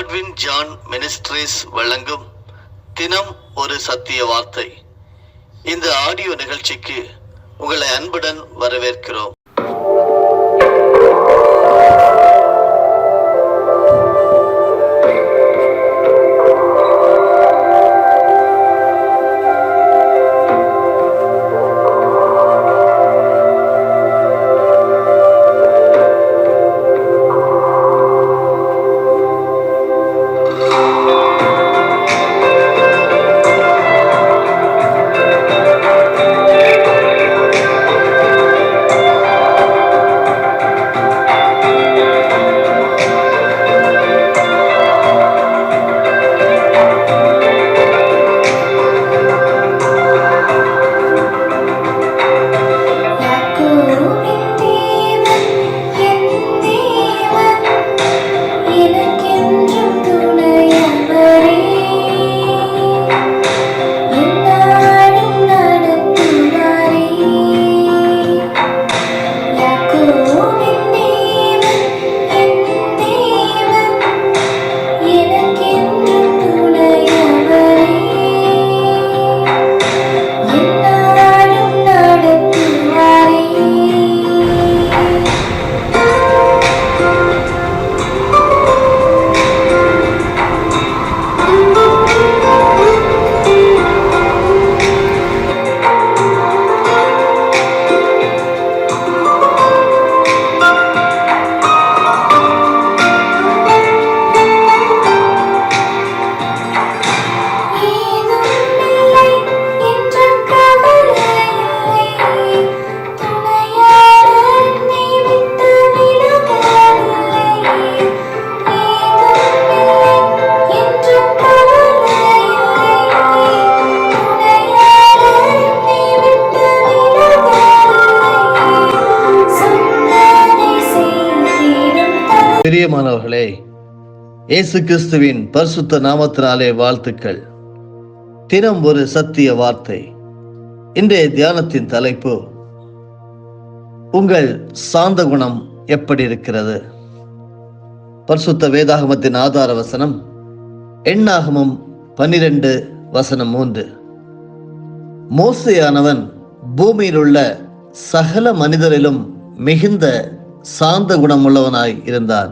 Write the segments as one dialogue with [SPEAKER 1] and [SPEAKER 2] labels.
[SPEAKER 1] Godwin John ministries வழங்கும் தினம் ஒரு சத்திய வார்த்தை. இந்த ஆடியோ நிகழ்ச்சிக்கு உங்களை அன்புடன் வரவேற்கிறோம்.
[SPEAKER 2] பிரியமானவர்களே, இயேசு கிறிஸ்துவின் பரிசுத்த நாமத்தினாலே வாழ்த்துக்கள். தினம் ஒரு சத்திய வார்த்தை. இன்றைய தியானத்தின் தலைப்பு, உங்கள் சாந்த குணம் எப்படி இருக்கிறது? பரிசுத்த வேதாகமத்தின் ஆதார வசனம் எண்ணாகமம் 12:3. மோசேயானவன் பூமியில் உள்ள சகல மனிதரிலும் மிகுந்த சாந்த குணம் உள்ளவனாய் இருந்தான்.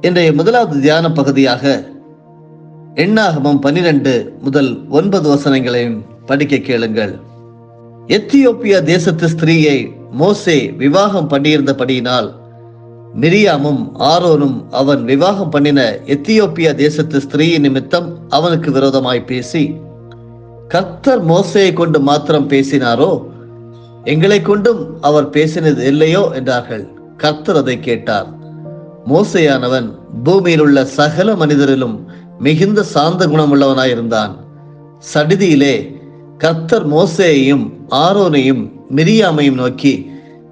[SPEAKER 2] இன்றைய முதலாவது தியான பகுதியாக எண்ணாகமம் 12-9 வசனங்களையும் படிக்க கேளுங்கள். எத்தியோப்பியா தேசத்து ஸ்திரீயை மோசே விவாகம் பண்ணியிருந்தபடியினால் மிரியாமும் ஆரோனும் அவன் விவாகம் பண்ணின எத்தியோப்பியா தேசத்து ஸ்திரீயின் நிமித்தம் அவனுக்கு விரோதமாய் பேசி, கர்த்தர் மோசேயை கொண்டு மாத்திரம் பேசினாரோ, எங்களை கொண்டும் அவர் பேசினது இல்லையோ என்றார்கள். கர்த்தர் அதை கேட்டார். மோசேயானவன் பூமியில் உள்ள சகல மனிதரிலும் மிகுந்த சாந்த குணமுள்ளவனாயிருந்தான். சடிதியிலே கர்த்தர் மோசேயையும் ஆரோனையும் மிரியாமையும் நோக்கி,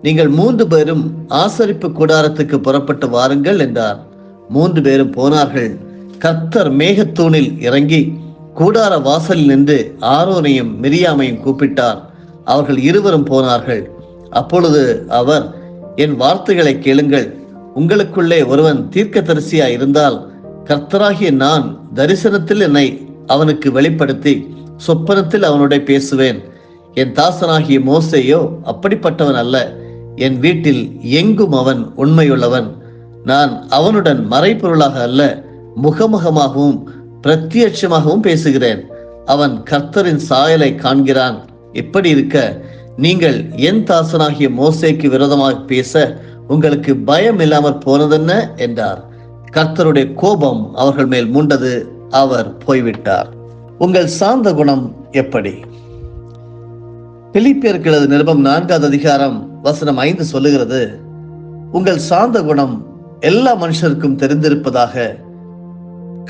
[SPEAKER 2] நீங்கள் 3 பேரும் ஆசரிப்பு கூடாரத்துக்கு புறப்பட்டு வாருங்கள் என்றார். 3 பேரும் போனார்கள். கர்த்தர் மேகத்தூணில் இறங்கி கூடார வாசலில் நின்று ஆரோனையும் மிரியாமையும் கூப்பிட்டார். அவர்கள் இருவரும் போனார்கள். அப்பொழுது அவர், என் வார்த்தைகளை கேளுங்கள். உங்களுக்குள்ளே ஒருவன் தீர்க்கதரிசியாய் இருந்தால், கர்த்தராகிய நான் தரிசனத்தில் என்னை அவனுக்கு வெளிப்படுத்தி சொப்பனத்தில் அவனுடைய பேசுவேன். என் தாசனாகிய மோசேயோ அப்படிப்பட்டவன் அல்ல. என் வீட்டில் எங்கும் அவன் உண்மையுள்ளவன். நான் அவனுடன் மறைபொருளாக அல்ல, முகமுகமாகவும் பிரத்யட்சமாகவும் பேசுகிறேன். அவன் கர்த்தரின் சாயலை காண்கிறான். இப்படி இருக்க நீங்கள் என் தாசனாகிய மோசேக்கு விரோதமாக பேச உங்களுக்கு பயம் இல்லாமற் போனதென்ன என்றார். கர்த்தருடைய கோபம் அவர்கள் மேல் மூண்டது. அவர் போய்விட்டார். உங்கள் சாந்த குணம் எப்படி? பிலிப்பியருக்கு எழுதின நிருபம் 4:5 சொல்லுகிறது, உங்கள் சாந்த குணம் எல்லா மனுஷருக்கும் தெரிந்திருப்பதாக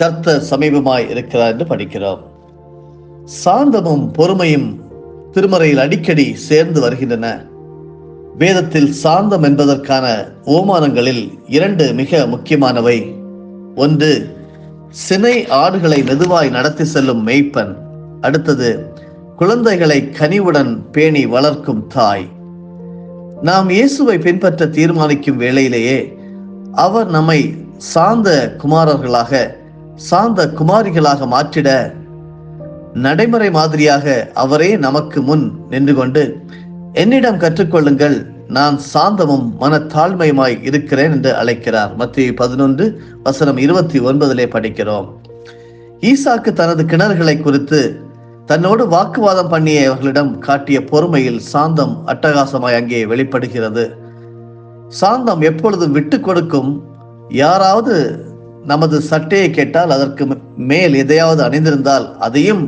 [SPEAKER 2] கர்த்தர் சமீபமாய் இருக்கிறார் என்று படிக்கிறோம். சாந்தமும் பொறுமையும் திருமறையில் அடிக்கடி சேர்ந்து வருகின்றன. வேதத்தில் சாந்தம் என்பதற்கான ஓமானங்களில் 2 மிக முக்கியமானவை. ஒன்று, சினை ஆடுகளை மெதுவாய் நடத்தி செல்லும் மேய்ப்பன். அடுத்தது, குழந்தைகளை கனிவுடன் பேணி வளர்க்கும் தாய். நாம் இயேசுவை பின்பற்ற தீர்மானிக்கும் வேளையிலேயே அவர் நம்மை சாந்த குமாரர்களாக, சாந்த குமாரிகளாக மாற்றிட நடைமுறை மாதிரியாக அவரே நமக்கு முன் நின்று கொண்டு, என்னிடம் கற்றுக்கொள்ளுங்கள், நான் சாந்தமும் மனத்தாழ்மையுமாய் இருக்கிறேன் என்று அழைக்கிறார். மத்தேயு 11:29 படிக்கிறோம். ஈசாக்கு தனது கிணறுகளை குறித்து தன்னோடு வாக்குவாதம் பண்ணியவர்களிடம் காட்டிய பொறுமையில் சாந்தம் அட்டகாசமாய் அங்கே வெளிப்படுகிறது. சாந்தம் எப்பொழுதும் விட்டு கொடுக்கும். யாராவது நமது சட்டையை கேட்டால் அதற்கு மேல் எதையாவது அணிந்திருந்தால் அதையும்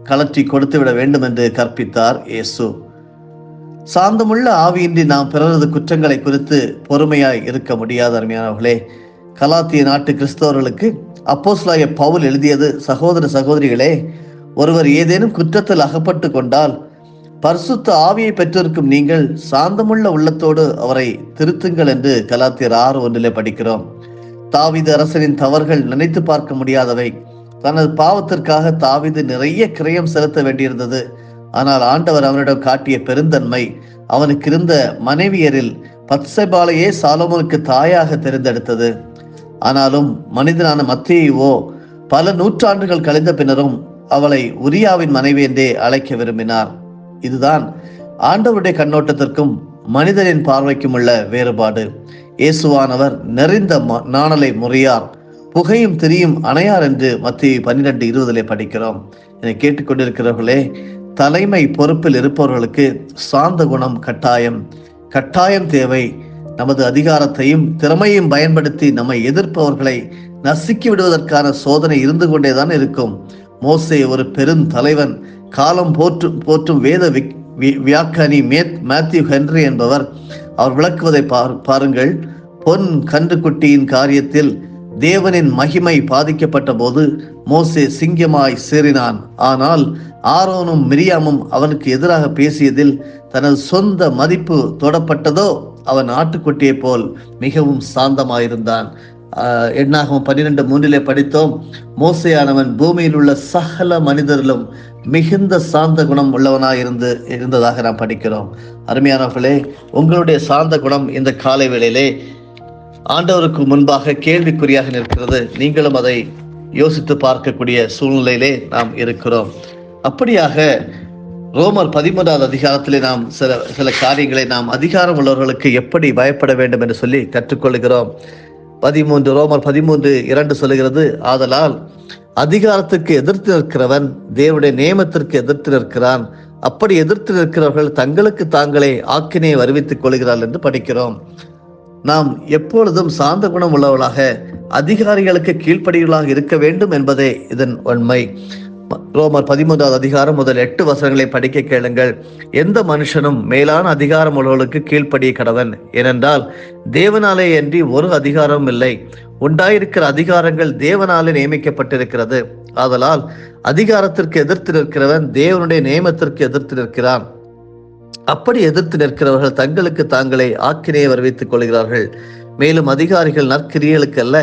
[SPEAKER 2] கலற்றி கொடுத்து விட வேண்டும் என்று கற்பித்தார் இயேசு. சாந்தமுள்ள ஆவியின்றி நாம் பிறரது குற்றங்களை குறித்து பொறுமையாய் இருக்க முடியாது. அருமையானவர்களே, கலாத்திய நாட்டு கிறிஸ்தவர்களுக்கு அப்போஸ்தலனாகிய பவுல் எழுதியது, சகோதர சகோதரிகளே, ஒருவர் ஏதேனும் குற்றத்தில் அகப்பட்டு கொண்டால் பரிசுத்த ஆவியை பெற்றிருக்கும் நீங்கள் சாந்தமுள்ள உள்ளத்தோடு அவரை திருத்துங்கள் என்று கலாத்தியர் 6:1 படிக்கிறோம். தாவீது அரசனின் தவறுகள் நினைத்து பார்க்க முடியாதவை. தனது பாவத்திற்காக தாவீது நிறைய கிரயம் செலுத்த வேண்டியிருந்தது. ஆனால் ஆண்டவர் அவனிடம் காட்டிய பெருந்தன்மை, அவனுக்கு இருந்த மனைவியரில் பத்சேபாளையே சாலோமோனுக்கு தாயாக தெரிந்தெடுத்தது. ஆனாலும் மனிதனான மத்தேயுவோ பல நூற்றாண்டுகள் கழிந்த பின்னரும் அவளை உரியாவின் மனைவி என்றே அழைக்க விரும்பினார். இதுதான் ஆண்டவருடைய கண்ணோட்டத்திற்கும் மனிதனின் பார்வைக்கும் உள்ள வேறுபாடு. இயேசுவானவர் நெறிந்த நாணலை முறியார், புகையும் திரியும் அணையார் என்று மத்தேயு 12:20 படிக்கிறோம். இதை கேட்டுக்கொண்டிருக்கிறவர்களே, தலைமை பொறுப்பில் இருப்பவர்களுக்கு சாந்த குணம் கட்டாயம் தேவை. நமது அதிகாரத்தையும் திறமையும் பயன்படுத்தி நம்மை எதிர்ப்பவர்களை நசுக்கி விடுவதற்கான சோதனை இருந்து கொண்டேதான் இருக்கும். மோசே ஒரு பெருந்தலைவன், காலம் போற்றும் வேத வியாக்கியானி மேத்யூ ஹென்றி என்பவர் அவர் விளக்குவதை பாருங்கள். பொன் கன்றுக்குட்டியின் காரியத்தில் தேவனின் மகிமை பாதிக்கப்பட்ட போது மோசே சிங்கமாய் சீறினான். ஆனால் ஆரோனும் மிரியாமும் அவனுக்கு எதிராக பேசியதில் தனது சொந்த மதிப்பு தொடப்பட்டதோ அவன் ஆட்டுக்குட்டியை போல் மிகவும் சாந்தமாயிருந்தான். எண்ணாகமம் 12:3 படித்தோம். மோசேயானவன் பூமியில் உள்ள சகல மனிதரிலும் மிகுந்த சாந்த குணம் இருந்ததாக நாம் படிக்கிறோம். அருமையானவர்களே, உங்களுடைய சாந்த குணம் இந்த காலை வேளையிலே ஆண்டவருக்கு முன்பாக கேள்விக்குறியாக நிற்கிறது. நீங்களும் அதை யோசித்து பார்க்கக்கூடிய சூழ்நிலையிலே நாம் இருக்கிறோம். அப்படியாக ரோமர் 13வது அதிகாரத்திலே நாம் சில காரியங்களை நாம் அதிகாரம் உள்ளவர்களுக்கு எப்படி பயப்பட வேண்டும் என்று சொல்லி கற்றுக்கொள்கிறோம். ரோமர் 13:2 சொல்லுகிறது, ஆதலால் அதிகாரத்துக்கு எதிர்த்து நிற்கிறவன் தேவனுடைய நியமத்திற்கு எதிர்த்து நிற்கிறான். அப்படி எதிர்த்து நிற்கிறவர்கள் தங்களுக்கு தாங்களே ஆக்கினையை வருவித்துக் கொள்கிறார்கள் என்று படிக்கிறோம். நாம் எப்பொழுதும் சாந்த குணம் உள்ளவர்களாக, அதிகாரிகளுக்கு கீழ்ப்படிகளாக இருக்க வேண்டும் என்பதே இதன் உண்மை. ரோமர் 13வது அதிகாரம் முதல் 8 வசனங்களை படிக்க கேளுங்கள். எந்த மனுஷனும் மேலான அதிகாரம் உள்ளவர்களுக்கு கீழ்ப்படிய கடவன். ஏனென்றால் தேவனாலே அன்றி ஒரு அதிகாரமும் இல்லை. உண்டாயிருக்கிற அதிகாரங்கள் தேவனாலே நியமிக்கப்பட்டிருக்கிறது. ஆதலால் அதிகாரத்திற்கு எதிர்த்து நிற்கிறவன் தேவனுடைய நியமத்திற்கு எதிர்த்து நிற்கிறான். அப்படி எதிர்த்து நிற்கிறவர்கள் தங்களுக்கு தாங்களே ஆக்கினையை வருவித்துக் கொள்கிறார்கள். மேலும் அதிகாரிகள் நற்கிரியைகளுக்கு அல்ல,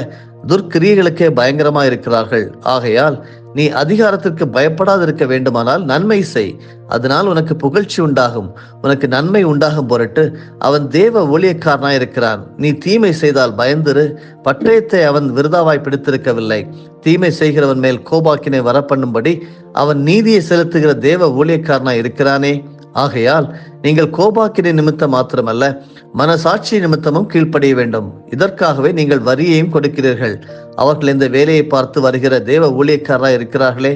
[SPEAKER 2] துர்க்கிரியைகளுக்கே பயங்கரமா இருக்கிறார்கள். ஆகையால் நீ அதிகாரத்திற்கு பயப்படாதிருக்க வேண்டுமானால் நன்மை செய், அதனால் உனக்கு புகழ்ச்சி உண்டாகும், உனக்கு நன்மை உண்டாகும் பொருட்டு அவன் தேவ ஊழியக்காரனாய் இருக்கிறான். நீ தீமை செய்தால் பயந்திரு, பட்டயத்தை அவன் விருதாவாய் பிடித்திருக்கவில்லை. தீமை செய்கிறவன் மேல் கோபாக்கினை வரப்பண்ணும்படி அவன் நீதியை செலுத்துகிற தேவ ஊழியக்காரனாய் இருக்கிறானே. ஆகையால் நீங்கள் கோபாக்கினை நிமித்தம் மாத்திரமல்ல, மனசாட்சி நிமித்தமும் கீழ்ப்படிய வேண்டும். இதற்காகவே நீங்கள் வரியையும் கொடுக்கிறீர்கள். அவர்கள் இந்த வேலையை பார்த்து வருகிற தேவ ஊழியக்காரராய் இருக்கிறார்களே.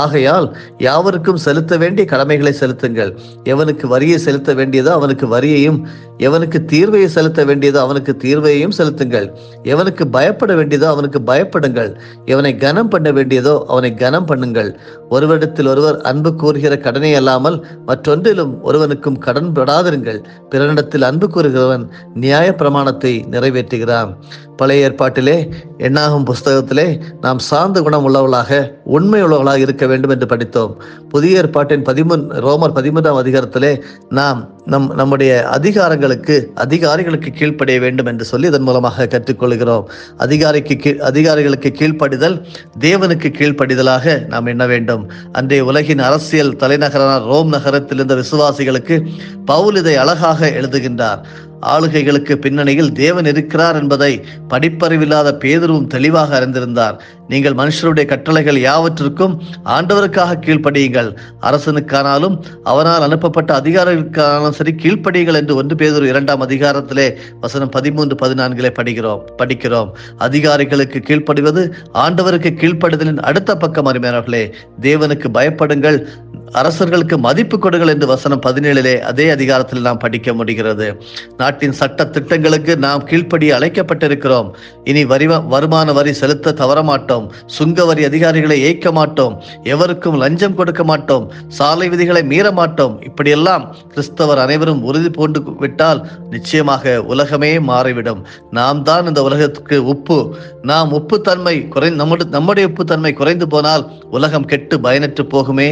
[SPEAKER 2] ஆகையால் யாவருக்கும் செலுத்த வேண்டிய கடமைகளை செலுத்துங்கள். எவனுக்கு வரியை செலுத்த வேண்டியதோ அவனுக்கு வரியையும், எவனுக்கு தீர்வையை செலுத்த வேண்டியதோ அவனுக்கு தீர்வையையும் செலுத்துங்கள். எவனுக்கு பயப்பட வேண்டியதோ அவனுக்கு பயப்படுங்கள். எவனை கனம் பண்ண வேண்டியதோ அவனை கனம் பண்ணுங்கள். ஒருவரிடத்தில் ஒருவர் அன்பு கூறுகிற கடனை அல்லாமல் மற்றொன்றிலும் ஒருவனுக்கும் கடன் படாதிருங்கள். பிறனிடத்தில் அன்பு கூறுகிறவன் நியாய பிரமாணத்தை நிறைவேற்றுகிறான். பழைய ஏற்பாட்டிலே எண்ணாகும் புஸ்தகத்திலே நாம் சார்ந்த குணம் உள்ளவர்களாக, உண்மை உள்ளவர்களாக இருக்க வேண்டும் என்று படித்தோம். புதிய ஏற்பாட்டின் ரோமர் 13ஆம் அதிகாரத்திலே நாம் நம்முடைய அதிகாரிகளுக்கு கீழ்ப்படிய வேண்டும் என்று சொல்லி இதன் மூலமாக கற்றுக்கொள்கிறோம். அதிகாரிகளுக்கு கீழ்ப்படிதல் தேவனுக்கு கீழ்ப்படிதலாக நாம் எண்ண வேண்டும். அன்றைய உலகின் அரசியல் தலைநகரான ரோம் நகரத்தில் இருந்த விசுவாசிகளுக்கு பவுல் இதை அழகாக எழுதுகின்றார். ஆளுகைகளுக்கு பின்னணியில் தேவன் இருக்கிறார் என்பதை படிப்பறிவில்லாத பேதுருவும் தெளிவாக அறிந்திருந்தார். நீங்கள் மனுஷருடைய கட்டளைகள் யாவற்றிற்கும் ஆண்டவருக்காக கீழ்ப்படியுங்கள், அரசனுக்கானாலும் அவனால் அனுப்பப்பட்ட அதிகாரிகளுக்கானாலும் சரி கீழ்ப்படியுங்கள் என்று 1 பேதுரு 2ஆம் அதிகாரத்திலே வசனம் 13-14 படிக்கிறோம். அதிகாரிகளுக்கு கீழ்ப்படிவது ஆண்டவருக்கு கீழ்ப்படுதலின் அடுத்த பக்கம். அருமையானவர்களே, தேவனுக்கு பயப்படுங்கள், அரசர்களுக்கு மதிப்பு கொடுங்கள் என்று வசனம் 17 அதே அதிகாரத்தில் நாம் படிக்க முடிகிறது. நாட்டின் சட்ட திட்டங்களுக்கு நாம் கீழ்ப்படிய அழைக்கப்பட்டிருக்கிறோம். இனி வருமான வரி செலுத்த தவறமாட்டோம், சுங்க வரி அதிகாரிகளை ஏய்க்க மாட்டோம், எவருக்கும் லஞ்சம் கொடுக்க மாட்டோம், சாலை விதிகளை மீற மாட்டோம். இப்படியெல்லாம் கிறிஸ்தவர் அனைவரும் உறுதி பூண்டு விட்டால் நிச்சயமாக உலகமே மாறிவிடும். நாம் தான் இந்த உலகத்துக்கு உப்பு. நாம் உப்பு தன்மை நம்முடைய உப்பு தன்மை குறைந்து போனால் உலகம் கெட்டு பயனற்று போகுமே.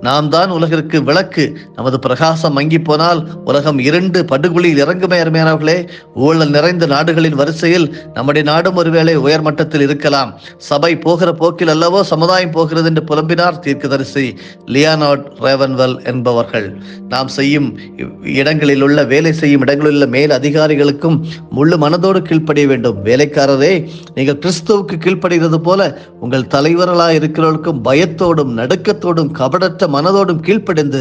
[SPEAKER 2] நாம் தான் உலகிற்கு விளக்கு. நமது பிரகாசம் மங்கி போனால் உலகம் இருண்டு படுகொலியில் இறங்குமே. அருமையானவர்களே, ஊழல் நிறைந்த நாடுகளின் வரிசையில் நம்முடைய நாடும் ஒருவேளை உயர் மட்டத்தில் இருக்கலாம். சபை போகிற போக்கில் அல்லவோ சமுதாயம் போகிறது என்று புலம்பினார் தீர்க்கதரிசி லியோனார்ட் ரேவன்வெல் என்பவர்கள். நாம் செய்யும் இடங்களில் உள்ள வேலை செய்யும் இடங்களில் உள்ள மேல் அதிகாரிகளுக்கும் முழு மனதோடு கீழ்ப்படிய வேண்டும். வேலைக்காரரே, நீங்கள் கிறிஸ்துவுக்கு கீழ்ப்படுகிறது போல உங்கள் தலைவர்களாக இருக்கிறவர்களுக்கும் பயத்தோடும் நடுக்கத்தோடும் கபடற்ற மனதோடும் கீழ்ப்படிந்து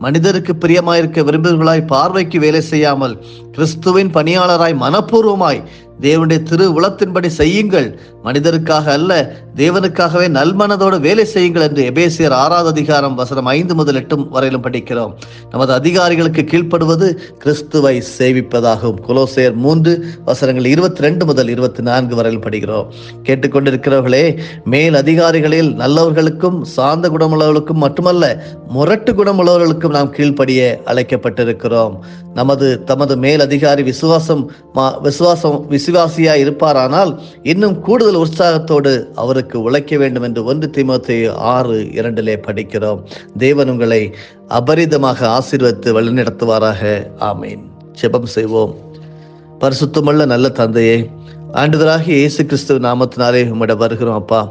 [SPEAKER 2] மனிதருக்கு பிரியமாயிருக்க விரும்புகிறாய். பார்வைக்கு வேலை செய்யாமல் கிறிஸ்துவின் பணியாளராய் மனப்பூர்வமாய் தேவனுடைய திரு உளத்தின்படி செய்யுங்கள். மனிதருக்காக அல்ல, தேவனுக்காகவே நல்மனதோடு வேலை செய்யுங்கள் என்று எபேசியர் 6ஆம் அதிகாரம் வசனம் 5-8 வரையிலும் படிக்கிறோம். நமது அதிகாரிகளுக்கு கீழ்ப்படுவது கிறிஸ்துவை சேவிப்பதாகும். கொலோசையர் 3 வசனங்கள் 22-24 வரையிலும் படிக்கிறோம். கேட்டுக்கொண்டிருக்கிறவர்களே, மேல் அதிகாரிகளில் நல்லவர்களுக்கும் சாந்த குணமுள்ளவர்களுக்கும் மட்டுமல்ல, முரட்டு குணமுள்ளவர்களுக்கும் நாம் கீழ்ப்படிய அழைக்கப்பட்டிருக்கிறோம். தமது மேல் அதிகாரி விசுவாசியா இருப்பாரானால் இன்னும் கூடுதல் உற்சாகத்தோடு அவருக்கு உழைக்க வேண்டும் என்று 1 தீமோத்தேயு 6:2 படிக்கிறோம். தேவன் உங்களை அபரிதமாக ஆசீர்வதித்து வழிநடத்துவாராக. ஆமீன். ஜெபம் செய்வோம். பரிசுத்தமுள்ள நல்ல தந்தையே, ஆண்டவராகிய இயேசு கிறிஸ்துவ நாமத்தினாலே உம்மிடம் வருகிறோம். அப்பா,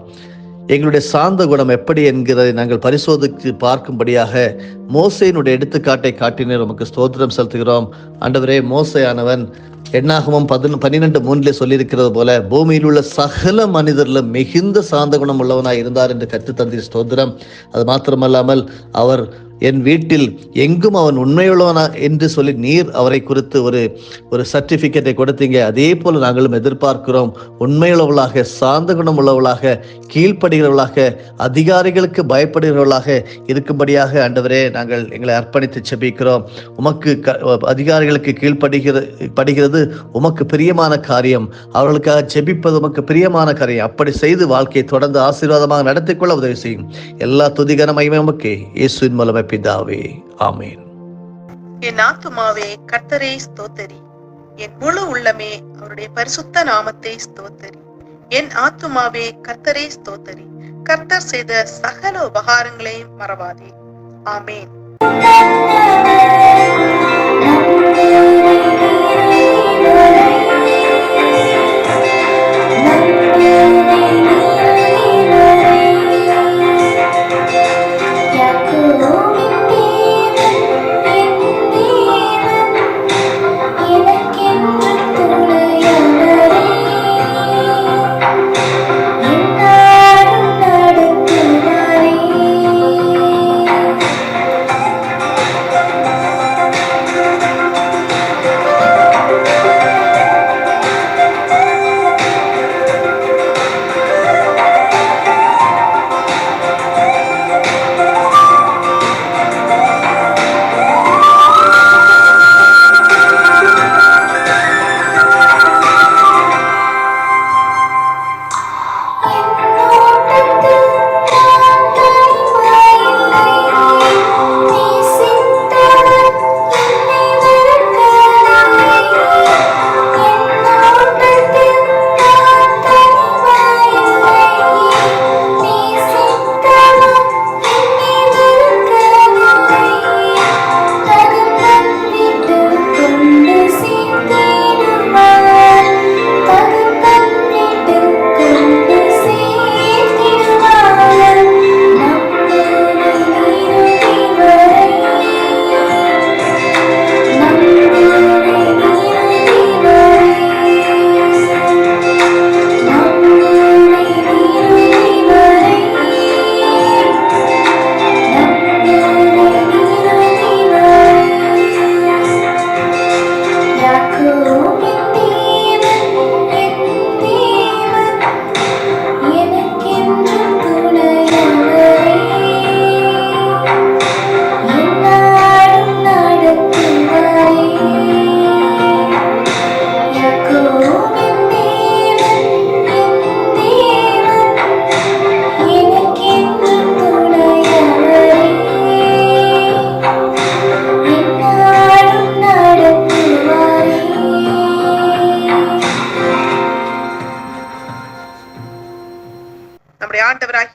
[SPEAKER 2] எங்களுடைய சாந்த குணம் எப்படி என்கிறதை நாங்கள் பரிசோதித்து பார்க்கும்படியாக மோசேயினுடைய எடுத்துக்காட்டை காட்டினேன். உமக்கு ஸ்தோத்திரம் செலுத்துகிறோம். ஆண்டவரே, மோசேயானவன் எண்ணாகமம் 12:3 சொல்லியிருக்கிறது போல பூமியில் உள்ள சகல மனிதர்களும் மிகுந்த சாந்த குணம் உள்ளவனாய் இருந்தார் என்று கற்று தந்தீர். ஸ்தோத்திரம். அது மாத்திரமல்லாமல் அவர் என் வீட்டில் எங்கும் அவன் உண்மையுள்ளவனா என்று சொல்லி நீர் அவரை குறித்து ஒரு சர்டிபிகேட்டை கொடுத்தீங்க. அதே போல நாங்களும் எதிர்பார்க்கிறோம். உண்மையுள்ளவர்களாக, சாந்த குணம் உள்ளவர்களாக, கீழ்ப்படுகிறவர்களாக, அதிகாரிகளுக்கு பயப்படுகிறவர்களாக இருக்கும்படியாக ஆண்டவரே நாங்கள் எங்களை அர்ப்பணித்து செபிக்கிறோம். உமக்கு அதிகாரிகளுக்கு கீழ்ப்படுகிறது உமக்கு பிரியமான காரியம். அவர்களுக்காக ஜெபிப்பது உமக்கு பிரியமான காரியம். அப்படி செய்து வாழ்க்கையை தொடர்ந்து ஆசீர்வாதமாக நடத்திக் கொள்ள உதவி செய்யும். எல்லா துதிகன மகிமை உமக்கே, இயேசுவின் மூலமே பிதாவே. ஆமென்.
[SPEAKER 3] என் ஆத்துமாவே கர்த்தரை ஸ்தோத்தரி, என் முழு உள்ளமே அவருடைய பரிசுத்த நாமத்தை ஸ்தோத்தரி. என் ஆத்துமாவே கர்த்தரை ஸ்தோத்தரி, கர்த்தர் செய்த சகல உபகாரங்களையும் மறவாதே. ஆமென்.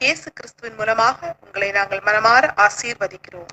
[SPEAKER 3] ஆண்டவராகிய இயேசு கிறிஸ்துவின் மூலமாக உங்களை நாங்கள் மனமாற ஆசீர்வதிக்கிறோம்.